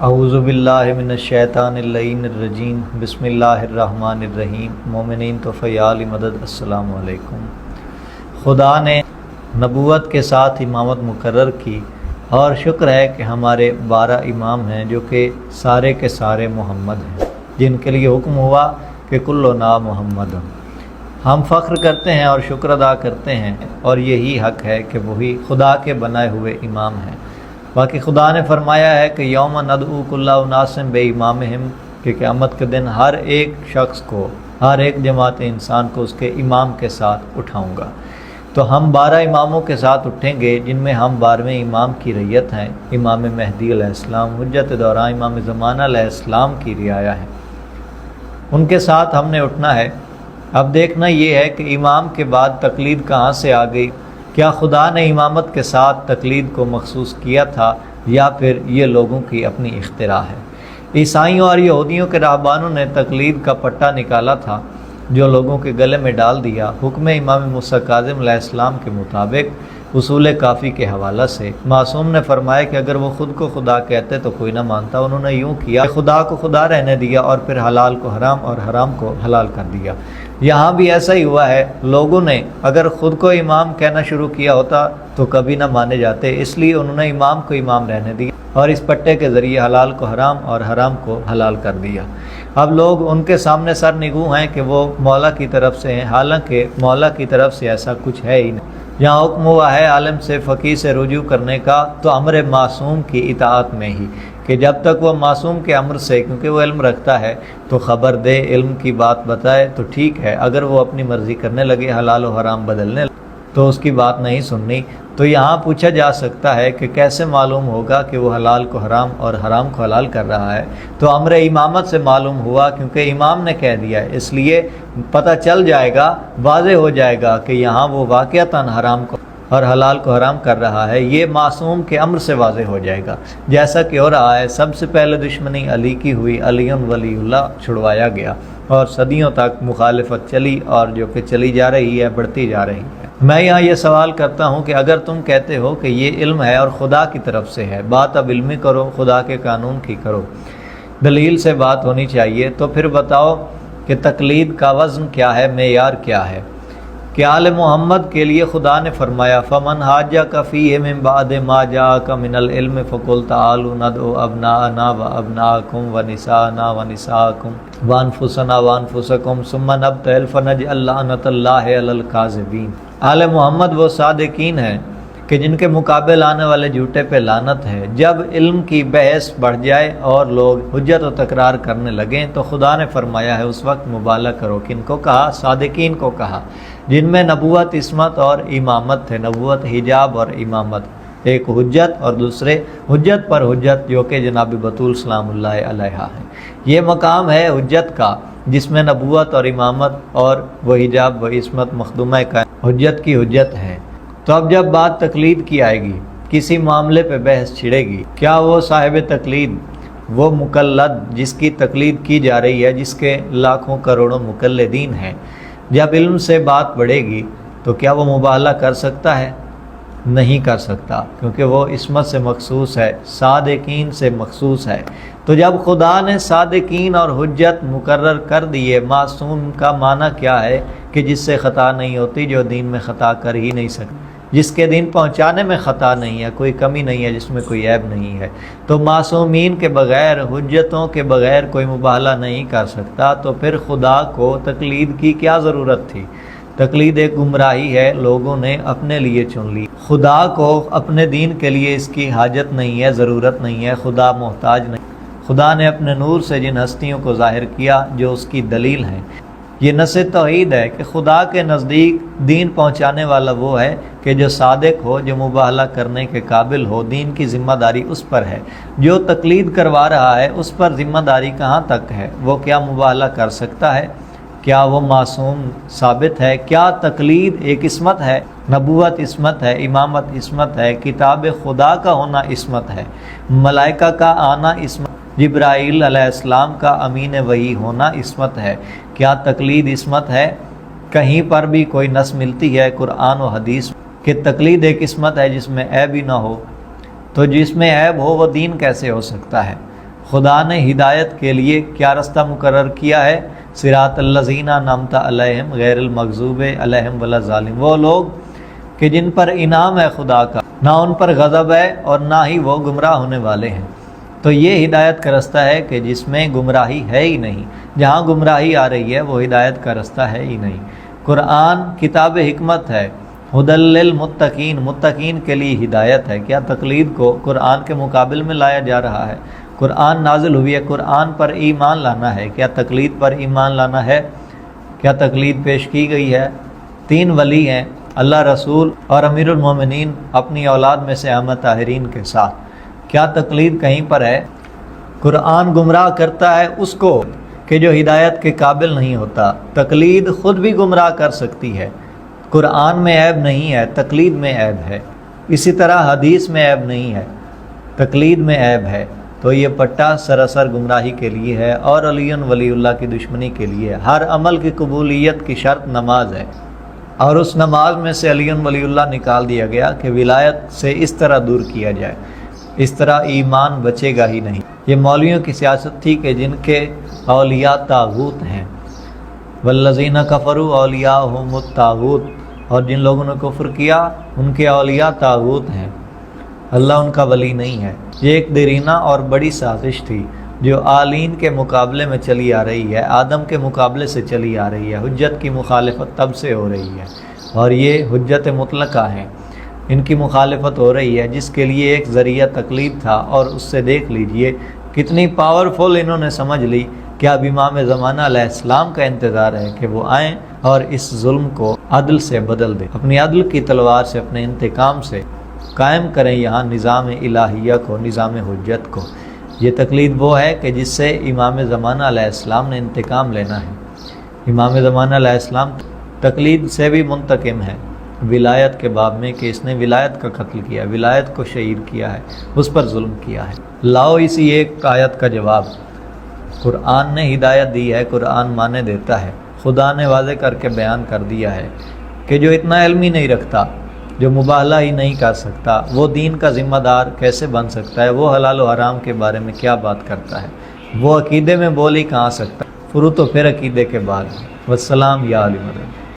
اعوذ باللہ من الشیطان اللعین الرجیم بسم اللہ الرحمن الرحیم مومنین تو فیال مدد السلام علیکم۔ خدا نے نبوت کے ساتھ امامت مقرر کی اور شکر ہے کہ ہمارے 12 امام ہیں جو کہ سارے کے سارے محمد ہیں، جن کے لیے حکم ہوا کہ کلنا محمد۔ ہم فخر کرتے ہیں اور شکر ادا کرتے ہیں، اور یہی حق ہے کہ وہی خدا کے بنائے ہوئے امام ہیں۔ باقی خدا نے فرمایا ہے کہ یوم ندعو کل اناس بامامہم، کہ قیامت کے دن ہر ایک شخص کو، ہر ایک جماعت انسان کو اس کے امام کے ساتھ اٹھاؤں گا۔ تو ہم 12 اماموں کے ساتھ اٹھیں گے، جن میں ہم 12ویں امام کی ریت ہیں، امام مہدی علیہ السلام، حجت دوران امام زمانہ علیہ السلام کی رعایا ہے، ان کے ساتھ ہم نے اٹھنا ہے۔ اب دیکھنا یہ ہے کہ امام کے بعد تقلید کہاں سے آ گئی؟ کیا خدا نے امامت کے ساتھ تقلید کو مخصوص کیا تھا یا پھر یہ لوگوں کی اپنی اختراع ہے؟ عیسائیوں اور یہودیوں کے راہبانوں نے تقلید کا پٹا نکالا تھا جو لوگوں کے گلے میں ڈال دیا۔ حکم امام موسیٰ کاظم علیہ السلام کے مطابق اصول کافی کے حوالہ سے معصوم نے فرمایا کہ اگر وہ خود کو خدا کہتے تو کوئی نہ مانتا۔ انہوں نے یوں کیا، خدا کو خدا رہنے دیا اور پھر حلال کو حرام اور حرام کو حلال کر دیا۔ یہاں بھی ایسا ہی ہوا ہے، لوگوں نے اگر خود کو امام کہنا شروع کیا ہوتا تو کبھی نہ مانے جاتے، اس لیے انہوں نے امام کو امام رہنے دیا اور اس پٹے کے ذریعے حلال کو حرام اور حرام کو حلال کر دیا۔ اب لوگ ان کے سامنے سر نگوں ہیں کہ وہ مولا کی طرف سے ہیں، حالانکہ مولا کی طرف سے ایسا کچھ ہے ہی نہیں۔ جہاں حکم ہوا ہے عالم سے فقیہ سے رجوع کرنے کا تو امر معصوم کی اطاعت میں ہی، کہ جب تک وہ معصوم کے امر سے، کیونکہ وہ علم رکھتا ہے تو خبر دے، علم کی بات بتائے تو ٹھیک ہے۔ اگر وہ اپنی مرضی کرنے لگے، حلال و حرام بدلنے لگے، تو اس کی بات نہیں سننی۔ تو یہاں پوچھا جا سکتا ہے کہ کیسے معلوم ہوگا کہ وہ حلال کو حرام اور حرام کو حلال کر رہا ہے؟ تو امر امامت سے معلوم ہوا، کیونکہ امام نے کہہ دیا ہے، اس لیے پتہ چل جائے گا، واضح ہو جائے گا کہ یہاں وہ واقعتاً حرام کو اور حلال کو حرام کر رہا ہے۔ یہ معصوم کے امر سے واضح ہو جائے گا، جیسا کہ ہو رہا ہے۔ سب سے پہلے دشمنی علی کی ہوئی، علی ولی اللہ چھڑوایا گیا اور صدیوں تک مخالفت چلی، اور جو کہ چلی جا رہی ہے، بڑھتی جا رہی ہے۔ میں یہاں یہ سوال کرتا ہوں کہ اگر تم کہتے ہو کہ یہ علم ہے اور خدا کی طرف سے ہے، بات اب علمی کرو، خدا کے قانون کی کرو، دلیل سے بات ہونی چاہیے، تو پھر بتاؤ کہ تقلید کا وزن کیا ہے، معیار کیا ہے؟ کہ آل محمد کے لیے خدا نے فرمایا فَمَنْ حَاجَّكَ فِيهِ مِن بَعْدِ مَا جَاءَكَ مِنَ الْعِلْمِ فَقُلْ تَعَالُوا نَدْعُ أَبْنَاءَنَا وَأَبْنَاءَكُمْ وَنِسَاءَنَا وَنِسَاءَكُمْ وَأَنفُسَنَا وَأَنفُسَكُمْ ثُمَّ نَبْتَهِلْ فَنَجْعَلْ لَعْنَةَ اللَّهِ عَلَى الْكَاذِبِينَ۔ آل محمد وہ صادقین ہیں کہ جن کے مقابل آنے والے جھوٹے پہ لعنت ہے۔ جب علم کی بحث بڑھ جائے اور لوگ حجت و تکرار کرنے لگیں تو خدا نے فرمایا ہے اس وقت مبالغہ کرو۔ کن کو کہا؟ صادقین کو کہا، جن میں نبوت، عصمت اور امامت ہے۔ نبوت، حجاب اور امامت، ایک حجت اور دوسرے حجت پر حجت، جو کہ جناب بطول سلام اللہ علیہا ہے۔ یہ مقام ہے حجت کا، جس میں نبوت اور امامت اور وہ حجاب و عصمت مخدومہ کا حجت کی حجت ہے۔ تو اب جب بات تقلید کی آئے گی، کسی معاملے پہ بحث چھڑے گی، کیا وہ صاحب تقلید، وہ مقلد جس کی تقلید کی جا رہی ہے، جس کے لاکھوں کروڑوں مقلدین ہیں، جب علم سے بات بڑھے گی تو کیا وہ مبالغہ کر سکتا ہے؟ نہیں کر سکتا، کیونکہ وہ عصمت سے مخصوص ہے، صادقین سے مخصوص ہے۔ تو جب خدا نے صادقین اور حجت مقرر کر دیے، معصوم کا معنی کیا ہے؟ کہ جس سے خطا نہیں ہوتی، جو دین میں خطا کر ہی نہیں سکتا، جس کے دین پہنچانے میں خطا نہیں ہے، کوئی کمی نہیں ہے، جس میں کوئی عیب نہیں ہے۔ تو معصومین کے بغیر، حجتوں کے بغیر کوئی مبالغہ نہیں کر سکتا، تو پھر خدا کو تقلید کی کیا ضرورت تھی؟ تقلید ایک گمراہی ہے، لوگوں نے اپنے لیے چن لی۔ خدا کو اپنے دین کے لیے اس کی حاجت نہیں ہے، ضرورت نہیں ہے، خدا محتاج نہیں۔ خدا نے اپنے نور سے جن ہستیوں کو ظاہر کیا جو اس کی دلیل ہیں، یہ نص توحید ہے کہ خدا کے نزدیک دین پہنچانے والا وہ ہے کہ جو صادق ہو، جو مبالغہ کرنے کے قابل ہو۔ دین کی ذمہ داری اس پر ہے، جو تقلید کروا رہا ہے اس پر ذمہ داری کہاں تک ہے؟ وہ کیا مبالغہ کر سکتا ہے؟ کیا وہ معصوم ثابت ہے؟ کیا تقلید ایک عصمت ہے؟ نبوت عصمت ہے، امامت عصمت ہے، کتاب خدا کا ہونا عصمت ہے، ملائکہ کا آنا عصمت، جبرائیل علیہ السلام کا امین وحی ہونا عصمت ہے۔ کیا تقلید عصمت ہے؟ کہیں پر بھی کوئی نص ملتی ہے قرآن و حدیث کہ تقلید ایک عصمت ہے جس میں عیب ہی نہ ہو؟ تو جس میں عیب ہو وہ دین کیسے ہو سکتا ہے؟ خدا نے ہدایت کے لیے کیا رستہ مقرر کیا ہے؟ صراط الذین انعمت علیہم غیر المغضوب علیہم ولا الضالین، وہ لوگ کہ جن پر انعام ہے خدا کا، نہ ان پر غضب ہے اور نہ ہی وہ گمراہ ہونے والے ہیں۔ تو یہ ہدایت کا رستہ ہے کہ جس میں گمراہی ہے ہی نہیں، جہاں گمراہی آ رہی ہے وہ ہدایت کا رستہ ہے ہی نہیں۔ قرآن کتاب حکمت ہے، ھدی للمتقین، متقین کے لیے ہدایت ہے۔ کیا تقلید کو قرآن کے مقابل میں لایا جا رہا ہے؟ قرآن نازل ہوئی ہے، قرآن پر ایمان لانا ہے، کیا تقلید پر ایمان لانا ہے؟ کیا تقلید پیش کی گئی ہے؟ 3 ولی ہیں، اللہ، رسول اور امیر المومنین، اپنی اولاد میں سے احمد طاہرین کے ساتھ۔ کیا تقلید کہیں پر ہے؟ قرآن گمراہ کرتا ہے اس کو کہ جو ہدایت کے قابل نہیں ہوتا۔ تقلید خود بھی گمراہ کر سکتی ہے۔ قرآن میں عیب نہیں ہے، تقلید میں عیب ہے۔ اسی طرح حدیث میں عیب نہیں ہے، تقلید میں عیب ہے۔ تو یہ پٹا سراسر گمراہی کے لیے ہے اور علی ولی اللہ کی دشمنی کے لیے ہے۔ ہر عمل کی قبولیت کی شرط نماز ہے، اور اس نماز میں سے علی ولی اللہ نکال دیا گیا کہ ولایت سے اس طرح دور کیا جائے، اس طرح ایمان بچے گا ہی نہیں۔ یہ مولویوں کی سیاست تھی کہ جن کے اولیاء طاغوت ہیں، والذین کفروا اولیاءہم الطاغوت، اور جن لوگوں نے کفر کیا ان کے اولیاء طاغوت ہیں، اللہ ان کا ولی نہیں ہے۔ یہ ایک دیرینہ اور بڑی سازش تھی جو آلین کے مقابلے میں چلی آ رہی ہے، آدم کے مقابلے سے چلی آ رہی ہے۔ حجت کی مخالفت تب سے ہو رہی ہے، اور یہ حجت مطلقہ ہیں، ان کی مخالفت ہو رہی ہے، جس کے لیے ایک ذریعہ تقلید تھا، اور اس سے دیکھ لیجئے کتنی پاورفل انہوں نے سمجھ لی کہ اب امام زمانہ علیہ السلام کا انتظار ہے کہ وہ آئیں اور اس ظلم کو عدل سے بدل دیں، اپنی عدل کی تلوار سے، اپنے انتقام سے قائم کریں یہاں نظام الہیہ کو، نظام حجت کو۔ یہ تقلید وہ ہے کہ جس سے امام زمانہ علیہ السلام نے انتقام لینا ہے۔ امام زمانہ علیہ السلام تقلید سے بھی منتقم ہے ولایت کے باب میں، کہ اس نے ولایت کا قتل کیا، ولایت کو شہید کیا ہے، اس پر ظلم کیا ہے۔ لاؤ اسی ایک آیت کا جواب۔ قرآن نے ہدایت دی ہے، قرآن مانے دیتا ہے، خدا نے واضح کر کے بیان کر دیا ہے کہ جو اتنا علم ہی نہیں رکھتا، جو مباہلہ ہی نہیں کر سکتا، وہ دین کا ذمہ دار کیسے بن سکتا ہے؟ وہ حلال و حرام کے بارے میں کیا بات کرتا ہے؟ وہ عقیدے میں بول ہی کہاں سکتا؟ فرو تو پھر عقیدے کے بعد۔ والسلام یا علی مدد۔